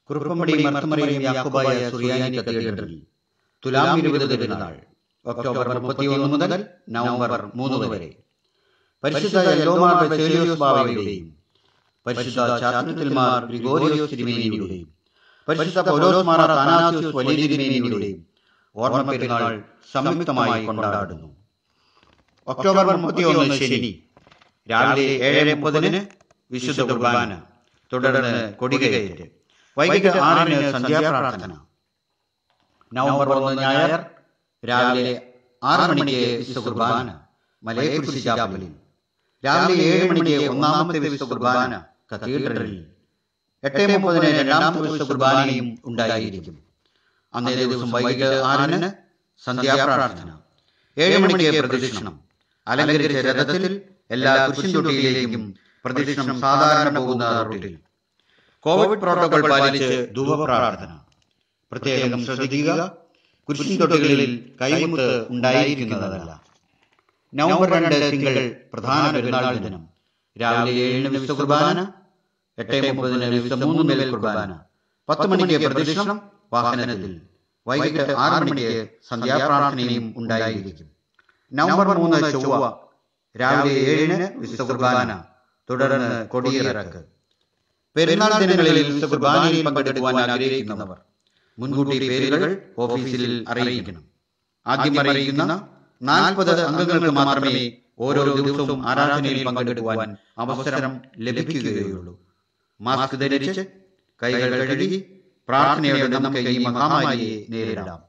കുറുപ്പമ്പടി മർത്തമറിയം യാക്കോബായ സുറിയാനി കത്തീഡ്രലിൽ തുലാം 20 തിരുനാൾ ഒക്ടോബർ 31 മുതൽ നവംബർ 3 വരെ പരിശുദ്ധ എൽദോമാർ ബസേലിയോസ് ബാവയുടെയും പരിശുദ്ധ ചാത്തനത്തിൽമാർ ഗ്രിഗോരിയോസ് തിരുമേനിയുടെയും പരിശുദ്ധ പൗലോസ് മാർ അത്താനാസ്യോസ് വലിയ തിരുമേനിയുടെയും ഓർമ്മ പെരുന്നാൾ സംയുക്തമായി കൊണ്ടാടുന്നു. ഒക്ടോബർ 31 ശനി രാവിലെ 7:30 വിശുദ്ധ കുർബാന, തുടർന്ന് കൊടികയറ്റ്, വൈകിട്ട് 6 സന്ധ്യാപ്രാർത്ഥന. നവംബർ 1 ഞായർ രാവിലെ 6 മണിക്ക് വിശുദ്ധ കുർബാന മലയക്കുരിശ് ചാപ്പലിൽ, രാവിലെ 7 മണിക്ക് ഒന്നാമത്തെ വിശുദ്ധ കുർബാന കത്തീഡ്രലിൽ, 8:30 രണ്ടാമത്തെ വിശുദ്ധ കുർബാനയും ഉണ്ടായിരിക്കും. അന്നേ ദിവസം വൈകിട്ട് 6 സന്ധ്യാപ്രാർത്ഥന, 7 മണിക്ക് പ്രദക്ഷിണം, അലങ്കരിച്ച രഥത്തിൽ എല്ലാ കുരിശുതൊട്ടിയിലേക്കും പ്രദക്ഷിണം സാധാരണ പോകുന്ന റൂട്ടിൽ. കോവിഡ് പ്രോട്ടോകോൾ പാലിച്ച് ധൂപപ്രാർത്ഥന. പ്രത്യേകം ശ്രദ്ധിക്കുക, കുരിശുതൊട്ടികളിൽ കൈമുത്ത് ഉണ്ടായിരിക്കുന്നതല്ല. നവംബർ 2 തിങ്കൾ പ്രധാന പെരുന്നാൾ ദിനം. രാവിലെ 7 വിശുദ്ധ കുർബാന, 8:30 വിശുദ്ധ 3 മേൽ കുർബാന, 10 മണിക്ക് പ്രദക്ഷിണം വാഹനത്തിൽ, വൈകിട്ട് 6 മണിക്ക് സന്ധ്യാപ്രാർത്ഥനയും ഉണ്ടായിരിക്കും. നവംബർ 3 ചൊവ്വ രാവിലെ 7 വിശുദ്ധ കുർബാന, തുടർന്ന് കൊടിയിറക്ക്. പെരുന്നാൾ ദിനങ്ങളിൽ വിശുദ്ധ കുർബാനയിൽ പങ്കെടുക്കുവാൻ ആഗ്രഹിക്കുന്നവർ മുൻകൂട്ടി പേരുകൾ ഓഫീസിൽ അറിയിക്കണം. ആദ്യം അറിയിക്കുന്ന 40 അംഗങ്ങൾക്ക് മാത്രമേ ഓരോ ദിവസവും ആരാധനയിൽ പങ്കെടുക്കുവാൻ അവസരം ലഭിക്കുകയുള്ളൂ. മാസ്ക് ധരിച്ച് കൈകൾ കഴുകി പ്രാർത്ഥനയോടെ നമുക്ക് ഈ മഹാമാരിയെ നേരിടാം.